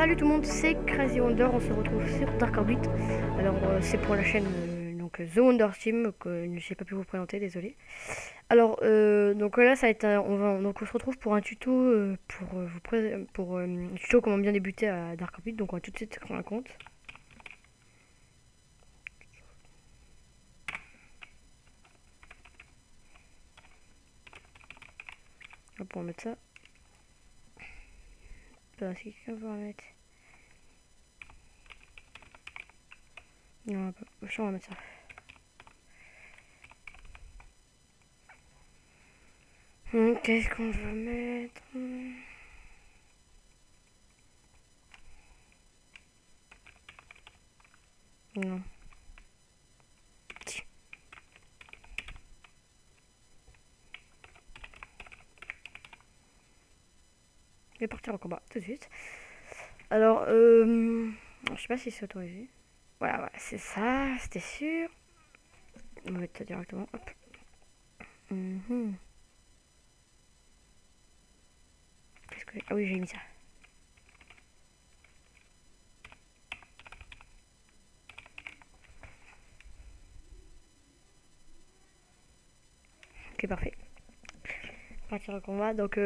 Salut tout le monde, c'est Crazy Wonder, on se retrouve sur Dark Orbit. Alors c'est pour la chaîne The Wonder Team que je n'ai pas pu vous présenter, désolé. Alors donc là ça va être on se retrouve pour un tuto pour un tuto comment bien débuter à Dark Orbit. Donc on va tout de suite créer un compte. Hop, on va mettre ça. Si quelqu'un veut en mettre. Non, on va mettre ça. Qu'est-ce qu'on va mettre? Non. Je vais partir au combat tout de suite. Alors, je sais pas si c'est autorisé. Voilà, c'est ça, c'était sûr. On va mettre ça directement. Hop. Qu'est-ce que... Ah oui, j'ai mis ça. Ok, parfait. Partir au combat. Donc,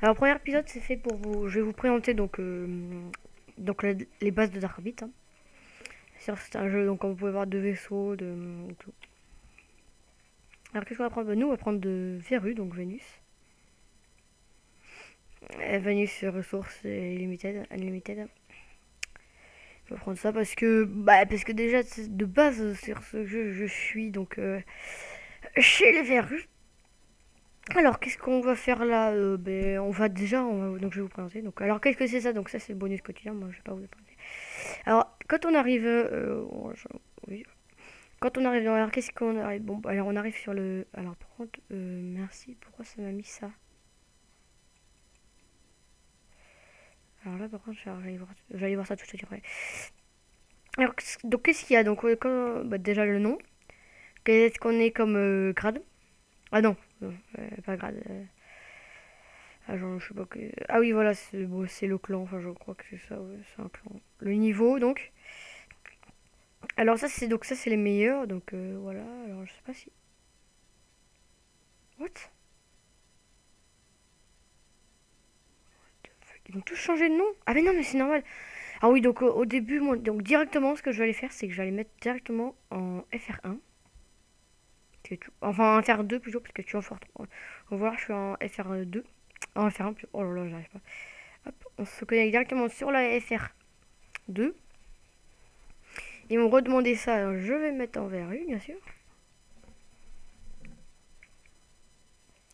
alors, premier épisode, c'est fait pour vous. Je vais vous présenter donc les bases de Dark Orbit. Hein. C'est un jeu, donc comme vous pouvez voir, de vaisseaux, de tout. Alors, qu'est-ce qu'on va prendre? Nous, on va prendre de Verru, donc Vénus. Vénus ressources unlimited. Je vais prendre ça parce que déjà de base sur ce jeu je suis donc chez les Verrues. Alors qu'est-ce qu'on va faire là? Donc je vais vous présenter. Donc alors qu'est-ce que c'est ça? Donc ça c'est le bonus quotidien. Moi je vais pas vous le présenter. Alors quand on arrive, oui. Quand on arrive dans alors qu'est-ce qu'on arrive? Bon alors on arrive sur le. Alors par contre merci. Pourquoi ça m'a mis ça? Alors là par contre je vais aller voir ça tout de suite après. Alors donc qu'est-ce qu'il y a? Donc déjà le nom. Qu'est-ce qu'on est comme grade? Ah non, pas grade. Je sais pas que... Ah oui, voilà, c'est le clan. Enfin, je crois que c'est ça. Ouais, c'est un clan. Le niveau, donc. Alors ça, c'est les meilleurs. Donc voilà. Alors je sais pas si. What? Ils ont tous changé de nom? Ah mais non, mais c'est normal. Ah oui, donc au début, moi, donc directement, ce que je vais aller faire, c'est que je vais aller mettre directement en FR1. Enfin, en FR2 plutôt, parce que tu es en fort. On va voir, je suis en FR2. En FR1, oh là là, j'arrive pas. Hop, on se connecte directement sur la FR2. Ils m'ont redemandé ça, alors je vais mettre en verru, bien sûr.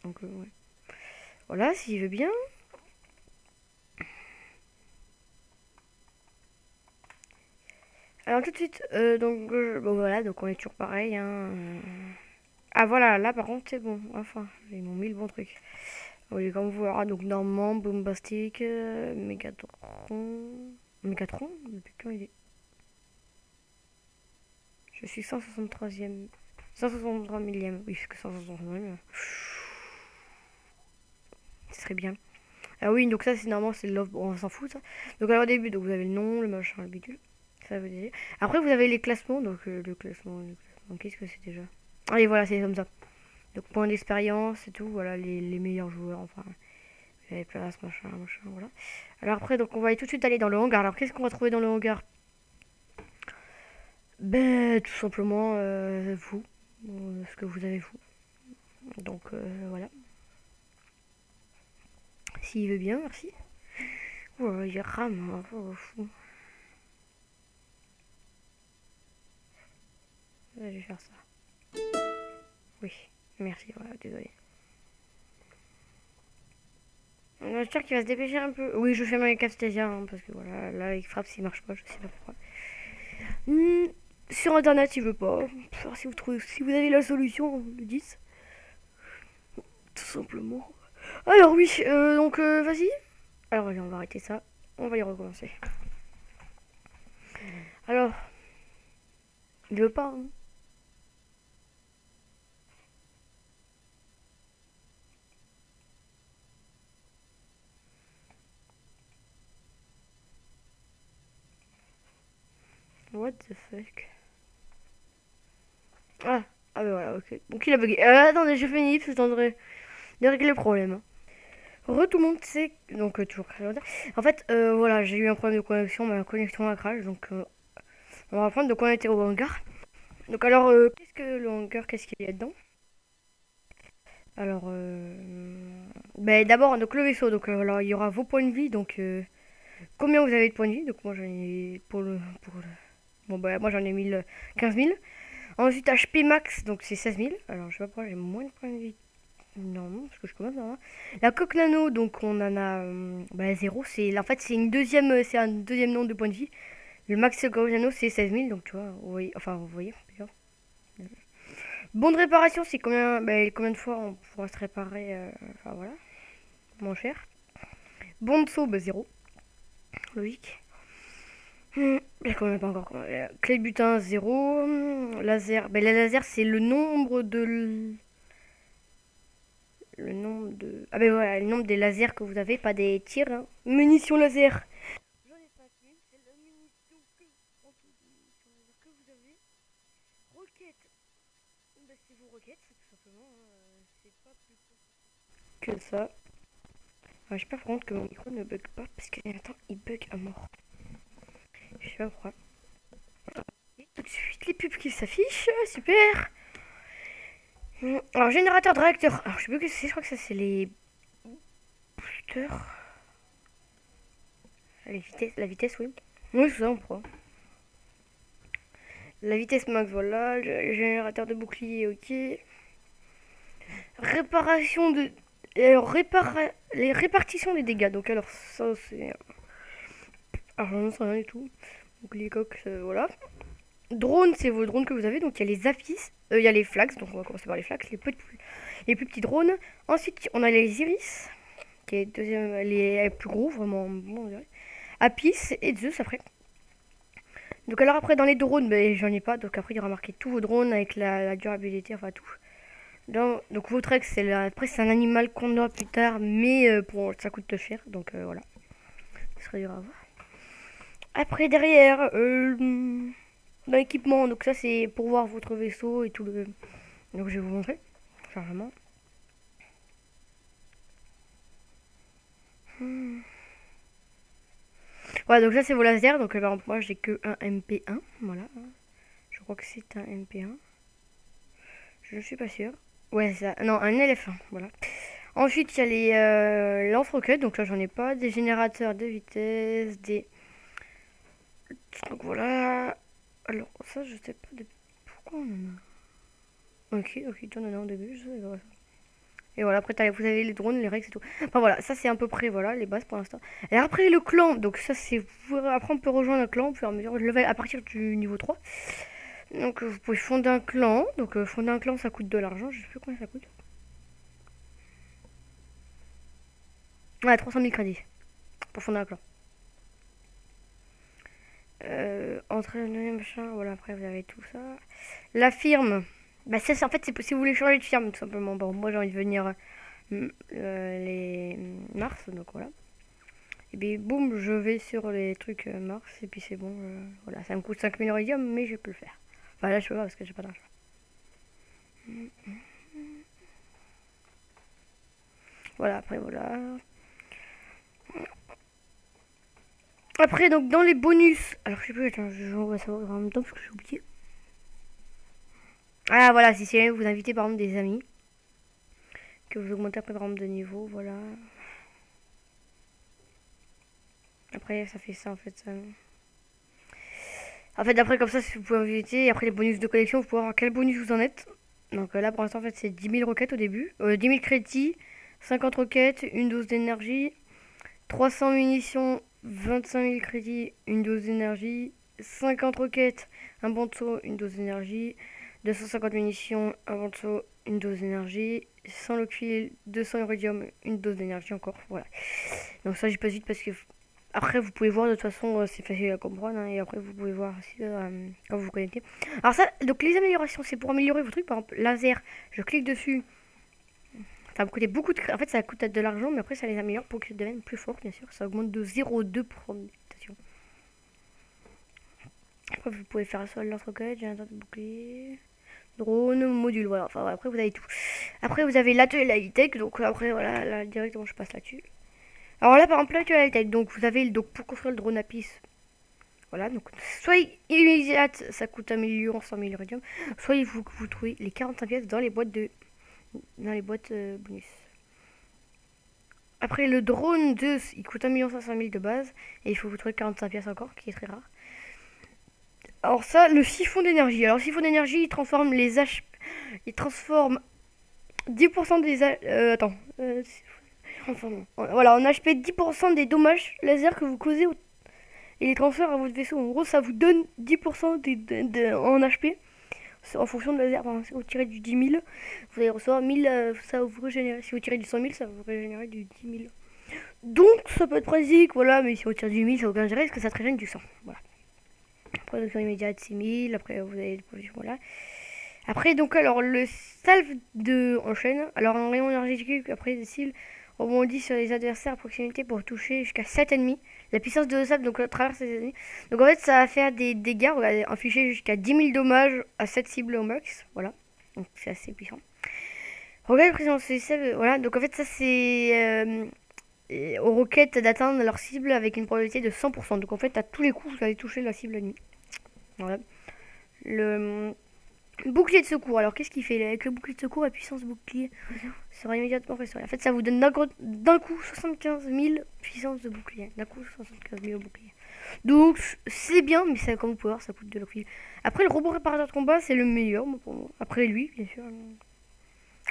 Donc, ouais. Voilà, s'il veut bien. Alors tout de suite, bon voilà, donc on est toujours pareil. Hein. Ah voilà, là par contre c'est bon, enfin, ils m'ont mis le bon truc. Oui, comme vous verrez, donc Normand, Bombastic, Mégatron. Mégatron? Depuis quand il est? Je suis 163e. 163 millième. Oui, parce que 163 millième. Ce serait bien. Ah oui, donc ça c'est normalement c'est l'offre. Bon, on s'en fout ça. Donc alors au début, donc vous avez le nom, le machin, le bidule. Ça veut dire. Après vous avez les classements, donc le classement. Qu'est-ce que c'est déjà? Allez voilà, c'est comme ça. Donc point d'expérience et tout, voilà les meilleurs joueurs, enfin. Les places, machin, voilà. Alors après, donc on va aller tout de suite aller dans le hangar. Alors qu'est-ce qu'on va trouver dans le hangar? Ben tout simplement vous. Ce que vous avez vous. Donc voilà. S'il veut bien, merci. Oh, il rame, hein, oh, fou. Je vais faire ça. Oui, merci, voilà, désolé. J'espère qu'il va se dépêcher un peu. Oui, je fais ma Camtasia, hein, parce que voilà, là, avec Fraps, il marche pas, je sais pas pourquoi. Sur internet, il veut pas. Alors, si vous avez la solution, vous le dites. Tout simplement. Alors oui, donc vas-y. Alors allez, on va arrêter ça. On va y recommencer. Alors, il veut pas. Hein. What the fuck? Ah, ah ben voilà, ok. Donc il a bugué. Attendez, je finis, parce que j'attendrai de régler le problème. Re tout le monde sait. Donc toujours très longtemps. En fait, voilà, j'ai eu un problème de connexion, ma connexion a crash, donc on va apprendre de quoi on était au hangar. Donc alors, qu'est-ce que le hangar, qu'est-ce qu'il y a dedans? Alors, ben, d'abord, donc le vaisseau, donc alors, il y aura vos points de vie, donc combien vous avez de points de vie? Donc moi j'en ai bon bah moi j'en ai 1000, 15 000. Ensuite HP max, donc c'est 16 000. Alors je sais pas pourquoi j'ai moins de points de vie. Non, parce que je commence à. La coque nano, donc on en a bah, 0. En fait c'est une deuxième, c'est un deuxième nombre de points de vie. Le max coque nano c'est 16 000, donc tu vois, vous voyez, enfin vous voyez. Bon de réparation, c'est combien, bah, combien de fois on pourra se réparer, enfin voilà, moins cher. Bon de saut, bah 0, logique. Là, quand même pas encore. Clé de butin 0. Laser. Ben, la laser, c'est le nombre de. Le nombre de. Ah, ben voilà, le nombre des lasers que vous avez, pas des tirs. Hein. Munitions laser. J'en ai 5000, c'est la munition que vous avez. Roquettes. Ben, c'est vos roquettes, tout simplement. Hein. C'est pas plus que ça. Ah, j'espère par contre que mon micro ne bug pas, parce que attends, il bug à mort. Je sais pas pourquoi. Et tout de suite, les pubs qui s'affichent, super. Alors, générateur de réacteur. Alors, je sais plus que c'est, je crois que ça, c'est les boosters. La vitesse, oui. Oui, c'est ça, on prend. La vitesse max, voilà. Le générateur de bouclier, ok. Réparation de. Alors, les répartitions des dégâts. Donc, alors, ça, c'est. Alors, j'en sais rien du tout. Donc, les coques, voilà. Drone, c'est vos drones que vous avez. Donc, il y a les Apis. Il y a les Flax. Donc, on va commencer par les Flax. Les plus petits drones. Ensuite, on a les Iris. Qui est deuxième, les plus gros, vraiment bon, on dirait. Apis et Zeus après. Donc alors après dans les drones, ben, j'en ai pas, donc après il y aura marqué tous vos drones avec la durabilité, enfin tout. Donc Vautrex, après c'est un animal qu'on aura plus tard, mais pour, ça coûte cher, donc voilà. Ce serait dur à voir. Après derrière, dans l'équipement, donc ça c'est pour voir votre vaisseau et tout le. Donc je vais vous montrer, chargement. Voilà, donc ça c'est vos lasers. Donc par exemple, moi j'ai que un MP1. Voilà. Je crois que c'est un MP1. Je ne suis pas sûre. Ouais, ça. Non, un LF1. Voilà. Ensuite, il y a les lance-roquettes. Donc là, j'en ai pas. Des générateurs de vitesse. Des. Donc voilà. Alors, ça, je sais pas de. Pourquoi on en a. Ok, tu en as un au début. Je sais pas. Et voilà, après vous avez les drones, les rex et tout. Enfin voilà, ça c'est à peu près voilà, les bases pour l'instant. Et après le clan, donc ça c'est. Après on peut rejoindre un clan au fur et à mesure. Je le vais à partir du niveau 3. Donc vous pouvez fonder un clan. Donc fonder un clan ça coûte de l'argent, je sais plus combien ça coûte. Ouais, 300 000 crédits pour fonder un clan. Entraîner, machin, voilà, après vous avez tout ça. La firme, bah ça c'est en fait c'est si vous voulez changer de firme tout simplement. Bon, moi j'ai envie de venir les Mars, donc voilà. Et puis boum, je vais sur les trucs Mars et puis c'est bon. Voilà, ça me coûte 5000 iridium, mais je peux le faire. Enfin là je peux pas parce que j'ai pas d'argent. Voilà, après voilà. Après donc dans les bonus, alors je sais plus, attends, on va savoir en même temps parce que j'ai oublié. Ah voilà, si vous invitez par exemple des amis, que vous augmentez après par exemple de niveau, voilà. Après ça fait ça en fait. Ça. En fait après comme ça si vous pouvez inviter, et après les bonus de collection, vous pouvez voir quel bonus vous en êtes. Donc là pour l'instant en fait c'est 10 000 roquettes au début, 10 000 crédits, 50 roquettes, une dose d'énergie, 300 munitions, 25 000 crédits, une dose d'énergie, 50 roquettes, un bon de saut, une dose d'énergie, 250 munitions, un bon de saut, une dose d'énergie, 100 loquil, 200 iridium, une dose d'énergie encore. Voilà. Donc ça, j'y passe vite parce que après, vous pouvez voir de toute façon, c'est facile à comprendre. Hein, et après, vous pouvez voir aussi quand vous vous connectez. Alors ça, donc les améliorations, c'est pour améliorer vos trucs. Par exemple, laser, je clique dessus. Ça va me coûter beaucoup de. En fait, ça coûte de l'argent, mais après, ça les améliore pour qu'ils deviennent plus forts, bien sûr. Ça augmente de 0,2 pour mutation. Après, vous pouvez faire ça, lance-roquette, générateur de bouclier, drone, module, voilà. Enfin, après, vous avez tout. Après, vous avez l'atelier la high-tech, donc après, voilà, là, directement, je passe là-dessus. Alors là, par exemple, l'atelier la high-tech, donc vous avez, donc pour construire le drone à piste, voilà, donc soit immédiate, ça coûte 1 000 iridium, soit vous trouvez les 45 pièces dans les boîtes bonus. Après le drone 2, il coûte 1 500 000 de base, et il faut vous trouver 45 pièces encore, qui est très rare. Alors ça, le siphon d'énergie. Alors le siphon d'énergie, il transforme les H... Il transforme 10% des... attends. Voilà, en HP 10% des dommages laser que vous causez et les transfert à votre vaisseau. En gros, ça vous donne 10% en HP. En fonction de laser. Par exemple, si vous tirez du 10 000, vous allez recevoir 1000, ça va vous régénérer. Si vous tirez du 100 000, ça va vous régénérer du 10 000. Donc, ça peut être pratique, voilà, mais si vous tirez du 1000, ça n'a aucun intérêt parce que ça te régène du 100. Voilà. Après, donc, immédiate 6000, après, vous avez des positions, voilà. Après, donc, alors, le salve de enchaîne. Alors, un rayon énergétique, après, des cils rebondit sur les adversaires à proximité pour toucher jusqu'à 7 ennemis. La puissance de sable donc traverse les ennemis. Donc en fait ça va faire des dégâts, regardez, infliger jusqu'à 10 000 dommages à 7 cibles au max. Voilà, donc c'est assez puissant. Regardez la présence des sables, voilà, donc en fait ça c'est aux roquettes d'atteindre leur cible avec une probabilité de 100%. Donc en fait à tous les coups vous allez toucher la cible ennemie. Voilà. Le bouclier de secours, alors qu'est-ce qu'il fait avec le bouclier de secours? La puissance bouclier sera immédiatement restaurée. En fait, ça vous donne d'un coup 75 000 puissance de bouclier. D'un coup 75 000 bouclier. Donc, c'est bien, mais ça, comme vous pouvez voir, ça coûte de l'oxygène. Après, le robot réparateur de combat, c'est le meilleur pour moi. Après lui, bien sûr,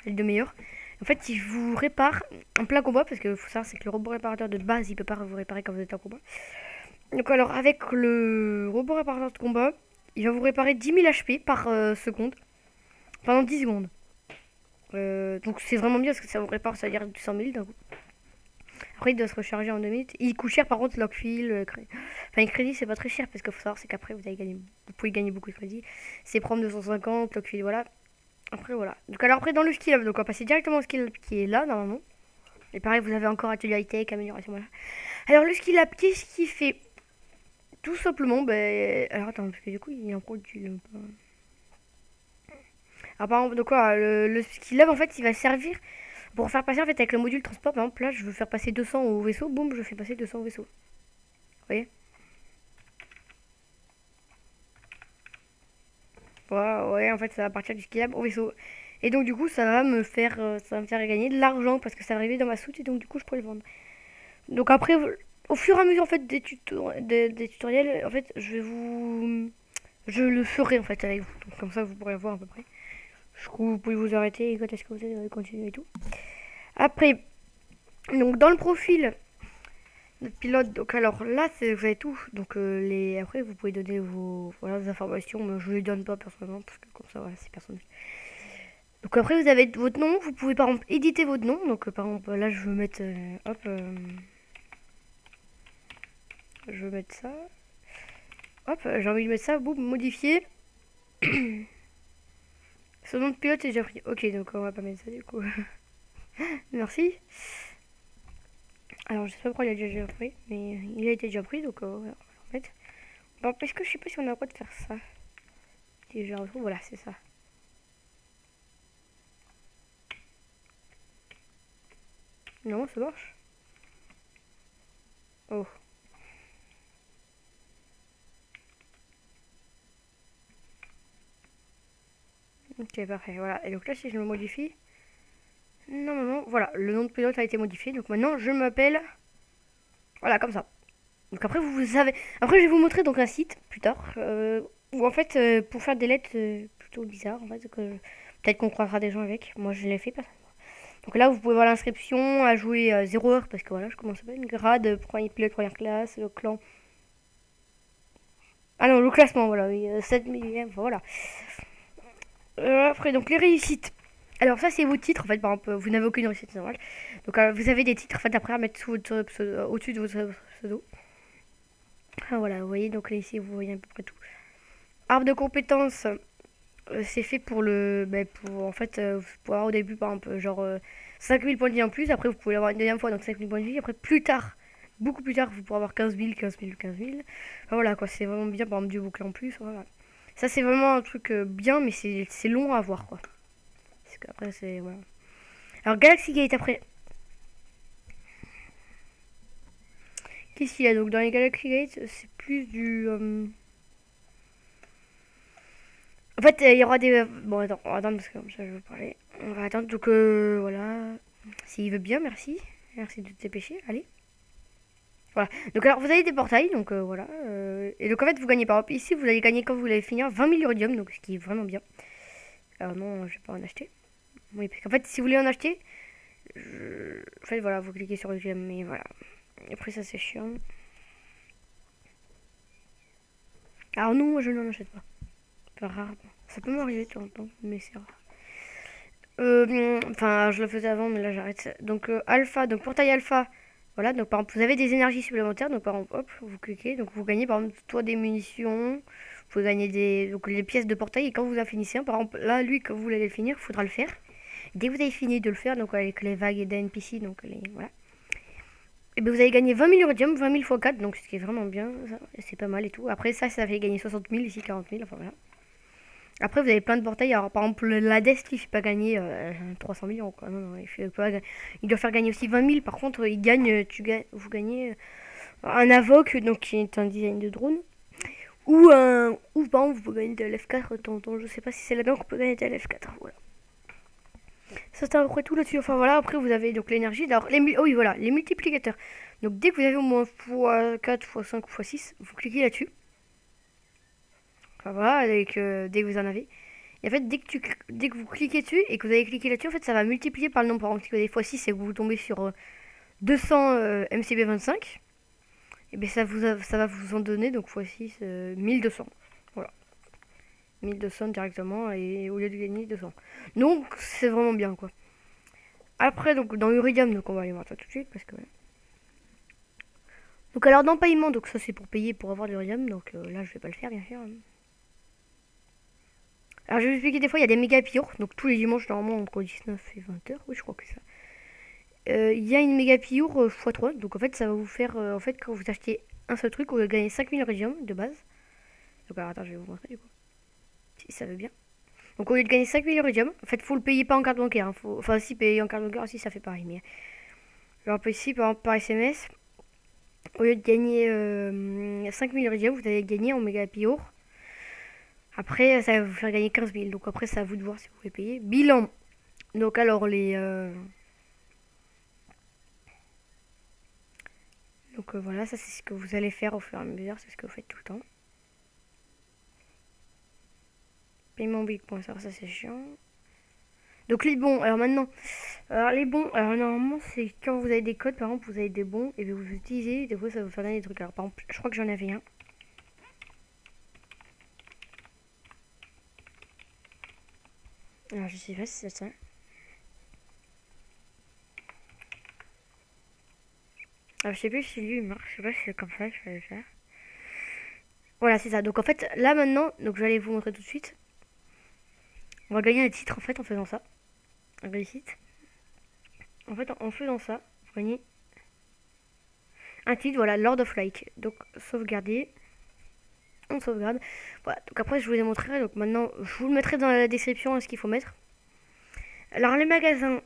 c'est le meilleur. En fait, il vous répare en plein combat, parce que faut savoir, c'est que le robot réparateur de base, il peut pas vous réparer quand vous êtes en combat. Donc, alors, avec le robot réparateur de combat, il va vous réparer 10 000 HP par seconde pendant 10 secondes. Donc c'est vraiment bien parce que ça vous répare, ça veut dire du 100 000 d'un coup. Après il doit se recharger en 2 minutes. Il coûte cher par contre Lockfield, crédit. Enfin les crédits c'est pas très cher parce qu'il faut savoir c'est qu'après vous pouvez gagner beaucoup de crédits. C'est prendre 250, Lockfield, voilà. Après voilà. Donc alors après dans le skill up, donc on va passer directement au skill up qui est là normalement. Et pareil vous avez encore atelier high tech, amélioration, voilà. Alors le skill up, qu'est-ce qu'il fait? Tout simplement, ben... Alors attends, parce que du coup il en produit un peu. Alors par exemple, donc quoi, le skill up en fait il va servir pour faire passer en fait avec le module transport. Par exemple là je veux faire passer 200 au vaisseau, boum je fais passer 200 au vaisseau. Vous voyez? Voilà, ouais en fait ça va partir du skill up au vaisseau. Et donc du coup ça va me faire gagner de l'argent parce que ça va arriver dans ma soute et donc du coup je pourrais le vendre. Donc après au fur et à mesure en fait des tutoriels en fait je le ferai en fait avec vous. Donc comme ça vous pourrez voir à peu près. Du coup, vous pouvez vous arrêter quand est-ce que vous allez continuer et tout. Après, donc dans le profil de pilote, donc alors là, vous avez tout. Donc après, vous pouvez donner vos informations, mais je ne les donne pas personnellement parce que comme ça, voilà, c'est personnel. Donc après, vous avez votre nom. Vous pouvez par exemple éditer votre nom. Donc par exemple, là, je veux mettre, je veux mettre ça. Hop, j'ai envie de mettre ça. Boum, modifier. Ce nom de pilote est déjà pris. Ok, donc on va pas mettre ça du coup. Merci. Alors je sais pas pourquoi il a déjà pris, mais il a été déjà pris, donc voilà, en fait. Bon, parce que je sais pas si on a le droit de faire ça. Si je retrouve, voilà, c'est ça. Non, ça marche. Oh. Ok, parfait, voilà. Et donc là, si je me modifie, normalement, voilà, le nom de pilote a été modifié. Donc maintenant, je m'appelle, voilà, comme ça. Donc après, vous savez, après, je vais vous montrer donc un site plus tard où en fait, pour faire des lettres plutôt bizarres, en fait, peut-être qu'on croisera des gens avec. Moi, je l'ai fait pas. Donc là, vous pouvez voir l'inscription à jouer 0 heure parce que voilà, je commence à faire une grade, premier pilote première classe, le clan. Ah non, le classement, voilà, oui, 7 millième, enfin, voilà. Après, donc les réussites. Alors ça, c'est vos titres, en fait, par exemple, vous n'avez aucune réussite normale. Donc vous avez des titres, en fait, après à mettre au-dessus de votre pseudo. Ah voilà, vous voyez, donc là, ici, vous voyez à peu près tout. Arbre de compétences, c'est fait pour pour, en fait, vous pouvez avoir au début, par exemple, genre 5000 points de vie en plus. Après, vous pouvez l'avoir une deuxième fois, donc 5000 points de vie. Après, plus tard, beaucoup plus tard, vous pourrez avoir 15 000, 15 000, 15 000. Enfin, voilà, quoi, c'est vraiment bien, par exemple, du bouclier en plus, voilà. Ça, c'est vraiment un truc bien, mais c'est long à avoir, quoi. Parce qu'après, c'est... Voilà. Alors, Galaxy Gate, après... Qu'est-ce qu'il y a? Donc, dans les Galaxy Gate, c'est plus du... En fait, il y aura des... Bon, attends, on va attendre, parce que comme ça, je vais vous parler. On va attendre, donc, voilà. S'il veut bien, merci. Merci de te dépêcher, allez. Voilà. Donc, alors, vous avez des portails, donc, voilà. Et donc, en fait, vous gagnez par exemple, ici, vous allez gagner, quand vous allez finir, 20 000 iridium, donc, ce qui est vraiment bien. Alors, non, je vais pas en acheter. Oui, parce qu'en fait, si vous voulez en acheter... En fait, voilà, vous cliquez sur le gemme, mais voilà. Après, ça, c'est chiant. Alors, non, je n'en achète pas. Enfin, rarement. Ça peut m'arriver de temps en temps, mais c'est rare. Enfin, je le faisais avant, mais là, j'arrête. Donc, alpha, donc portail alpha. Voilà, donc par exemple, vous avez des énergies supplémentaires. Donc, par exemple, hop, vous cliquez. Donc, vous gagnez, par exemple, soit des munitions. Vous gagnez donc, les pièces de portail. Et quand vous en finissez un, par exemple, là, lui, quand vous allez le finir, il faudra le faire. Dès que vous avez fini de le faire, donc avec les vagues et des NPC, donc voilà. Et bien, vous avez gagné 20 000 iridium, 20 000 x 4, donc ce qui est vraiment bien, c'est pas mal et tout. Après, ça fait gagner 60 000, ici 40 000, enfin voilà. Après, vous avez plein de portails. Alors, par exemple, l'Hadès, il fait pas gagner 300 millions, quoi. Non, non, il doit faire gagner aussi 20 000. Par contre, il gagne, vous gagnez un Avoc, donc qui est un design de drone. Ou par exemple, vous pouvez gagner de l'F4 de temps en temps. Je sais pas si c'est là-dedans qu'on peut gagner de l'F4. Voilà. Ça, c'est à peu près tout là-dessus. Enfin, voilà. Après, vous avez donc l'énergie. Alors, oh oui, voilà, les multiplicateurs. Donc, dès que vous avez au moins x4, x5, x6, vous cliquez là-dessus. Enfin, voilà, dès que vous en avez. Et en fait, dès que vous cliquez dessus et que vous avez cliqué là-dessus, en fait, ça va multiplier par le nombre. Par exemple, si vous avez x6 et que vous tombez sur 200 MCB25, et bien ça va vous en donner, donc x6, 1200. Voilà. 1200 directement, et au lieu de gagner 200. Donc, c'est vraiment bien, quoi. Après, donc, dans Uridium, donc on va aller voir ça tout de suite, parce que... Donc, alors, dans paiement, donc ça, c'est pour payer pour avoir de l'Uridium, donc là, je vais pas le faire, bien sûr. Alors je vais vous expliquer, des fois il y a des méga pillures, donc tous les dimanches normalement entre 19 et 20h, oui je crois que c'est ça. Il y a une méga pillure x3, donc en fait ça va vous faire, en fait quand vous achetez un seul truc, vous allez gagner 5000 iridium de base. Donc alors attends, je vais vous montrer du coup, si ça veut bien. Donc au lieu de gagner 5000 iridium, en fait faut le payer pas en carte bancaire, hein. Enfin si payer en carte bancaire aussi ça fait pareil, mais... Alors ici par exemple par SMS, au lieu de gagner 5000 iridium, vous allez gagner en méga pillure. Après, ça va vous faire gagner 15 000. Donc après, c'est à vous de voir si vous pouvez payer. Bilan. Donc alors, Donc voilà, ça c'est ce que vous allez faire au fur et à mesure. C'est ce que vous faites tout le temps. Paiement big.fr, ça c'est chiant. Donc les bons, alors maintenant... Alors les bons, alors normalement, c'est quand vous avez des codes, par exemple, vous avez des bons, et bien vous utilisez, des fois ça va vous faire gagner des trucs. Alors par exemple, je crois que j'en avais un. Alors je sais pas si c'est ça. Alors je sais plus si lui il marche, je sais pas si c'est comme ça que je vais le faire. Voilà, c'est ça. Donc en fait, là maintenant, donc je vais aller vous montrer tout de suite. On va gagner un titre en fait en faisant ça. Un réussite. En fait, en faisant ça, vous gagnez un titre, voilà, Lord of Like. Donc sauvegarder. On sauvegarde. Voilà, donc après je vous les montrerai. Donc maintenant, je vous le mettrai dans la description ce qu'il faut mettre. Alors les magasins.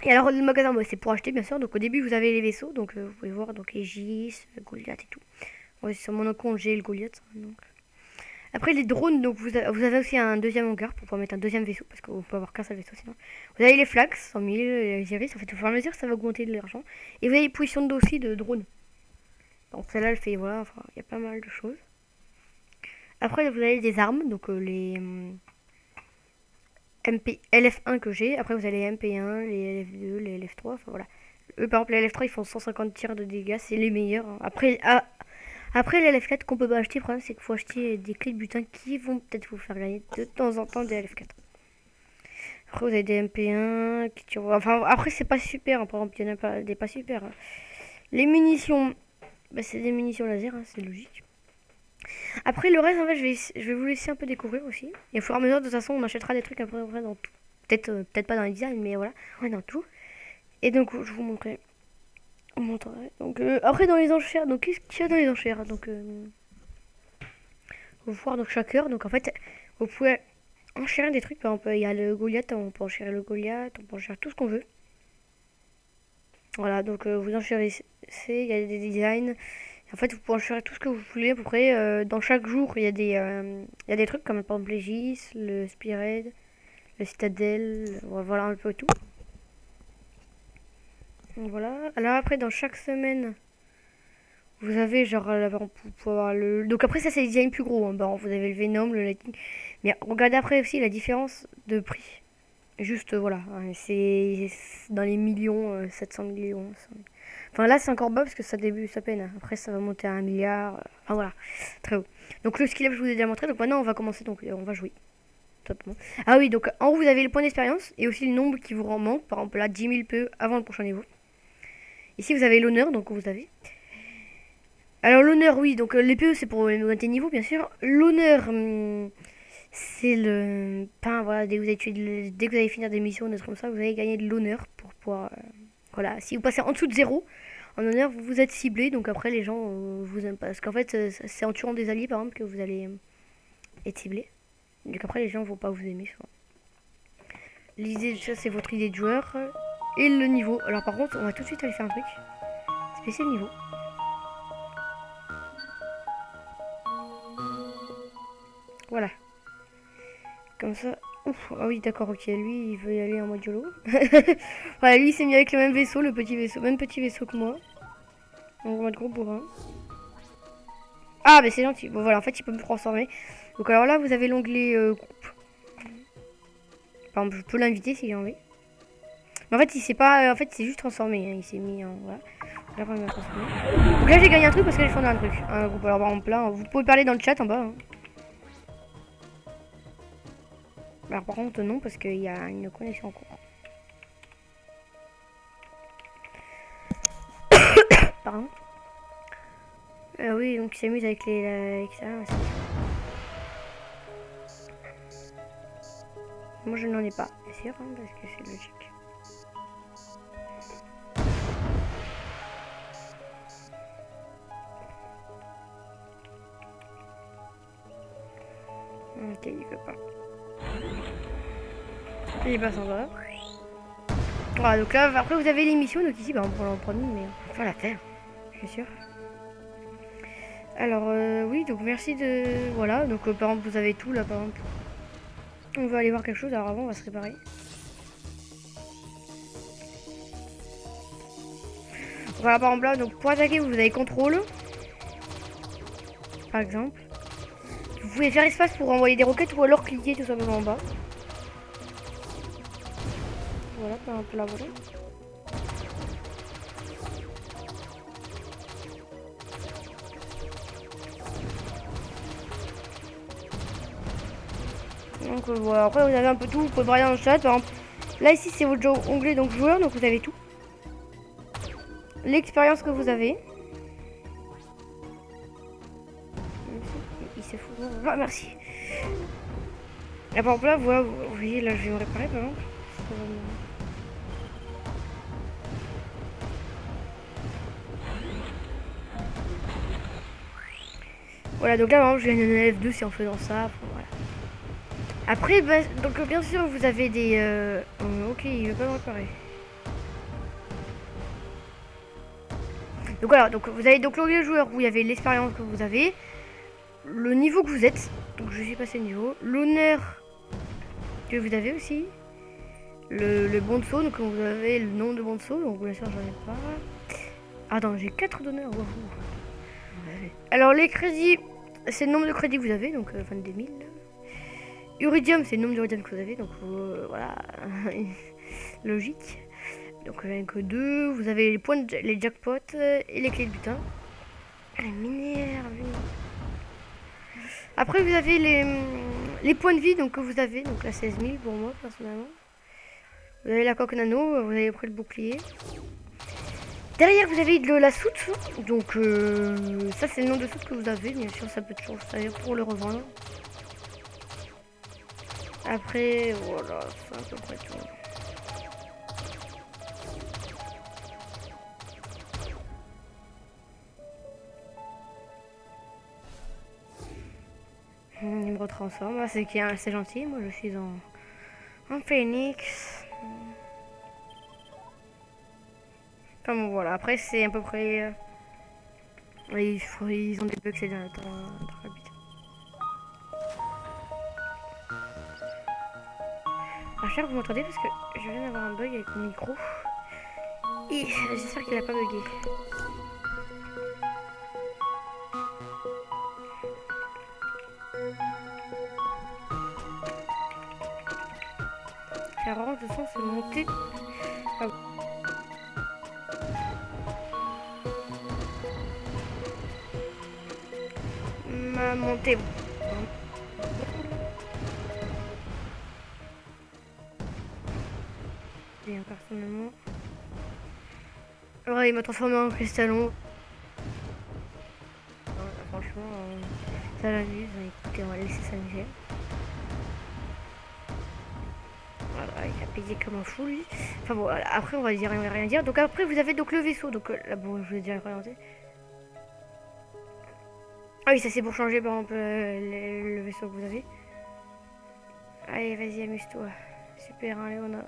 Et alors le magasin, bah, c'est pour acheter bien sûr. Donc au début vous avez les vaisseaux, donc vous pouvez voir donc Aegis, Goliath et tout. Ouais, sur mon compte j'ai le Goliath. Donc. Après les drones, donc vous avez aussi un deuxième hangar pour pouvoir mettre un deuxième vaisseau, parce qu'on peut avoir qu'un seul vaisseau sinon. Vous avez les flags, 100 000, les iris, en fait au fur et à mesure ça va augmenter de l'argent. Et vous avez les positions de aussi de drones. Donc celle-là elle fait, voilà, enfin il y a pas mal de choses. Après vous avez des armes, donc les LF1 que j'ai. Après vous avez les MP1, les LF2, les LF3, enfin voilà. Eux par exemple les LF3 ils font 150 tirs de dégâts, c'est les meilleurs. Hein. Après les LF4 qu'on peut pas acheter, le problème c'est qu'il faut acheter des clés de butin qui vont peut-être vous faire gagner de temps en temps des LF4. Après vous avez des MP1 qui tirent... Enfin après c'est pas super, hein. Par exemple il y en a pas des pas super. Hein. Les munitions, bah, c'est des munitions laser, hein, c'est logique. Après le reste en fait je vais vous laisser un peu découvrir aussi. Et au fur et à mesure de toute façon on achètera des trucs après dans tout. Peut-être pas dans les designs mais voilà, ouais dans tout. Et donc je vais vous montrer. vous montrerai. Donc après dans les enchères, donc qu'est-ce qu'il y a dans les enchères? Donc vous voir donc chaque heure. Donc en fait, vous pouvez enchérir des trucs. Par exemple, il y a le Goliath, on peut enchérir le Goliath, on peut enchérir tout ce qu'on veut. Voilà, donc vous enchérissez, il y a des designs. En fait, vous pouvez enchérir tout ce que vous voulez. À peu près, dans chaque jour, il y a des trucs comme par exemple les Gis, le Spired, le Citadel, voilà un peu tout. Donc, voilà. Alors après, dans chaque semaine, vous avez genre pour pouvoir le. Donc après, ça c'est les designs plus gros. Hein. Bon, vous avez le Venom, le Lightning. Mais regardez après aussi la différence de prix. Juste voilà, hein, c'est dans les millions, 700 millions. Enfin là c'est encore bas parce que ça débute à peine. Après ça va monter à 1 milliard. Enfin voilà, très haut. Donc le skill up je vous ai déjà montré. Donc maintenant on va commencer, donc on va jouer. Totalement. Ah oui, donc en haut vous avez le point d'expérience et aussi le nombre qui vous en manque. Par exemple là 10 000 PE avant le prochain niveau. Ici vous avez l'honneur, donc vous avez. Alors l'honneur oui, donc les PE c'est pour monter niveau bien sûr. L'honneur... c'est le pain, voilà, dès que vous allez finir des missions, des trucs comme ça, vous allez gagner de l'honneur pour pouvoir... voilà, si vous passez en dessous de 0, en honneur, vous êtes ciblé, donc après les gens vous aiment pas. Parce qu'en fait, c'est en tuant des alliés, par exemple, que vous allez être ciblé. Donc après, les gens vont pas vous aimer, souvent. L'idée, ça, c'est votre idée de joueur. Et le niveau. Alors par contre, on va tout de suite aller faire un truc. Spécial niveau. Voilà. Comme ça. Ouf, ah oui, d'accord, ok. Lui, il veut y aller en mode YOLO. Voilà, lui, il s'est mis avec le même vaisseau, le petit vaisseau. Même petit vaisseau que moi. Donc, en mode gros bourrin. Ah, mais c'est gentil. Bon, voilà, en fait, il peut me transformer. Donc, alors là, vous avez l'onglet groupe. Par exemple, je peux l'inviter si j'ai envie. Mais en fait, il s'est pas. En fait, il s'est juste transformé. Hein. Il s'est mis en. Voilà. Là, il m'a transformé. Donc là, j'ai gagné un truc parce que j'ai fondé un truc. Un groupe. Alors, par exemple, là, vous pouvez parler dans le chat en bas. Hein. Alors par contre non parce qu'il y a une connexion en cours. Pardon. Oui donc il s'amuse avec avec ça. Moi je n'en ai pas, bien sûr, hein, parce que c'est logique. Ok, il veut pas. Il passe en bas. Voilà, donc là, après vous avez l'émission, donc ici, bah, on pourra en prendre une, mais on va la faire, je suis sûr. Alors, oui, donc merci de... Voilà, donc par exemple, vous avez tout là, par exemple. On va aller voir quelque chose, alors avant, on va se réparer. Voilà, par exemple là, donc pour attaquer, vous avez contrôle. Par exemple. Vous pouvez faire espace pour envoyer des roquettes ou alors cliquer tout simplement en bas. Voilà, par exemple là, voilà. Donc voilà, après vous avez un peu tout, vous pouvez parler dans le chat. Par exemple, là ici c'est votre onglet donc joueur, donc vous avez tout. L'expérience que vous avez. Il se fout. Ah, merci. Là par exemple là, voilà, vous voyez là je vais me réparer par exemple. Voilà, donc là, par exemple, j'ai un F2 si en faisant ça. Voilà. Après, bah, donc bien sûr, vous avez des... ok, il veut pas me réparer. Donc voilà, donc vous avez donc l'onglet joueur où il y avait l'expérience que vous avez, le niveau que vous êtes, donc je suis passé niveau, l'honneur que vous avez aussi, le bon de saut, donc vous avez le nombre de bons de saut, donc bien sûr j'en ai pas. Attends, j'ai 4 d'honneur. Wow. Alors les crédits, c'est le nombre de crédits que vous avez, donc 22 000. Uridium, c'est le nombre d'Uridium que vous avez, donc voilà, logique. Donc j'en ai que 2, vous avez les points, les jackpots et les clés de butin. Elle m'énerve. Après vous avez les points de vie donc, que vous avez, donc là 16 000 pour moi personnellement. Vous avez la coque nano, vous avez pris le bouclier. Derrière vous avez de la soute, donc ça c'est le nombre de soutes que vous avez, bien sûr ça peut toujours servir pour le revendre. Après voilà, c'est à peu près tout. Il me retransforme. C'est gentil. Moi, je suis en phénix. Enfin bon, voilà. Après, c'est à peu près... ils ont des bugs ces derniers temps dans Rabbit. Alors, j'espère que vous m'entendez parce que je viens d'avoir un bug avec mon micro. Et j'espère qu'il a pas bugué. La range de son c'est monté. Ah oui. Ma montée. Bien personnellement. Ouais, il m'a transformé en cristallon. Franchement, ça l'amuse. Écoutez, on va laisser s'amuser. Voilà, il a payé comme un fou lui. Enfin bon, après on va rien dire. Donc après vous avez donc le vaisseau. Donc là bon, je vous ai déjà présenté. Ah oui, ça c'est pour changer par exemple le vaisseau que vous avez. Allez, vas-y, amuse-toi. Super, hein, Léonard.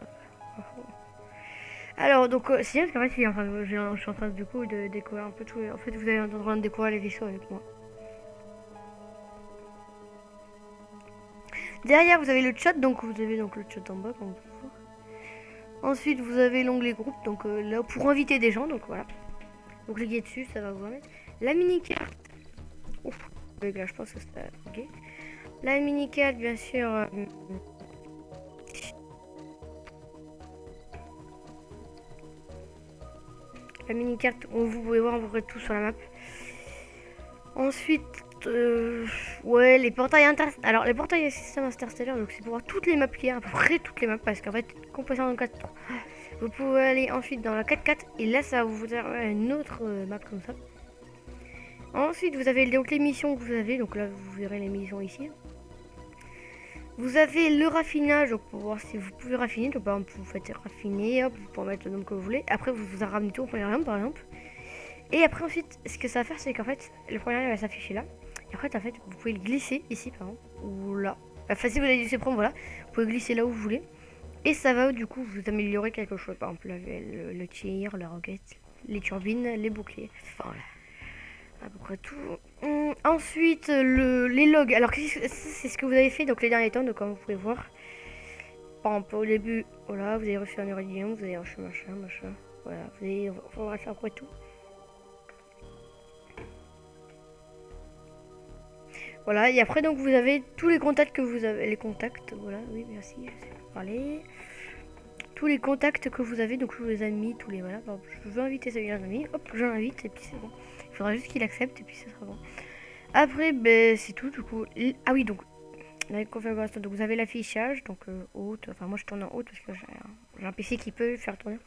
Alors donc c'est bien parce qu'en fait je suis en train du coup de découvrir un peu tout. En fait vous allez en train de découvrir les vaisseaux avec moi. Derrière vous avez le chat, donc vous avez donc le chat en bas comme vous pouvez voir. Ensuite vous avez l'onglet groupe, donc là pour inviter des gens, donc voilà. Donc cliquez dessus, ça va vous remettre. La mini carte. Ouf, là je pense que c'est ok. La mini carte bien sûr. La mini carte, vous pouvez voir à peu près tout sur la map. Ensuite, ouais, les portails alors les portails système interstellaire, donc c'est pour voir toutes les maps qu'il y a, à peu près toutes les maps, parce qu'en fait, composant en 4, vous pouvez aller ensuite dans la 4-4 et là ça va vous faire une autre map comme ça. Ensuite, vous avez donc les missions que vous avez, donc là vous verrez les missions ici. Vous avez le raffinage, donc pour voir si vous pouvez raffiner, donc par exemple vous faites raffiner, hop, vous pouvez mettre le nom que vous voulez. Après vous vous ramenez tout au premier round par exemple. Et après ensuite, ce que ça va faire, c'est qu'en fait, le premier round va s'afficher là. Et après, en fait, vous pouvez le glisser ici par exemple, ou là. Enfin, si vous avez dû se prendre, voilà, vous pouvez glisser là où vous voulez. Et ça va du coup vous améliorer quelque chose, par exemple le tir, la roquette, les turbines, les boucliers. Enfin voilà. À peu près tout. Ensuite, les logs. Alors, c'est ce que vous avez fait donc les derniers temps. Donc, comme vous pouvez voir, par exemple, au début, voilà, vous avez reçu un iridium, vous avez reçu machin. Voilà, vous avez voir ça après tout. Voilà, et après, donc, vous avez tous les contacts que vous avez. Les contacts, voilà, oui, merci, je sais pas parler. Tous les contacts que vous avez, donc tous les amis, tous les. Voilà, par exemple, je veux inviter celui-là, un ami, hop, je l'invite, et puis c'est bon. Il faudra juste qu'il accepte et puis ça sera bon. Après, ben, c'est tout du coup. Ah oui, donc la configuration. Donc vous avez l'affichage, donc haute. Enfin, moi je tourne en haute parce que j'ai un PC qui peut faire tourner.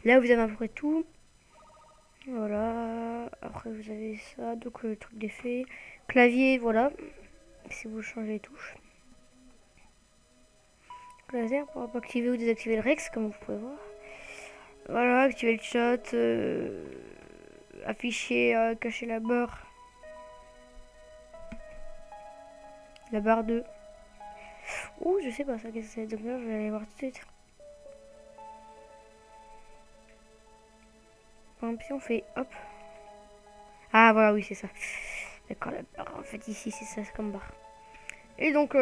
Là, vous avez à peu près tout. Voilà. Après, vous avez ça, donc le truc d'effet. Clavier, voilà. Si vous changez les touches. Laser pour activer ou désactiver le Rex, comme vous pouvez voir. Voilà, activer le chat. Afficher, cacher la barre. La barre 2. Ouh, je sais pas ça, qu'est-ce que c'est. Donc là, je vais aller voir tout de suite. Par exemple, si on fait hop. Ah, voilà, oui, c'est ça. D'accord, la barre. En fait, ici, c'est ça, c'est comme barre. Et donc,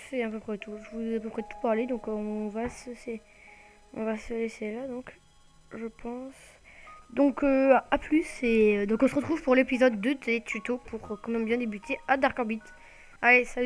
c'est à peu près tout. Je vous ai à peu près tout parlé. Donc, on va se laisser là, donc, je pense. Donc, à plus. Et donc, on se retrouve pour l'épisode 2 des tutos pour comment bien débuter à Dark Orbit. Allez, salut.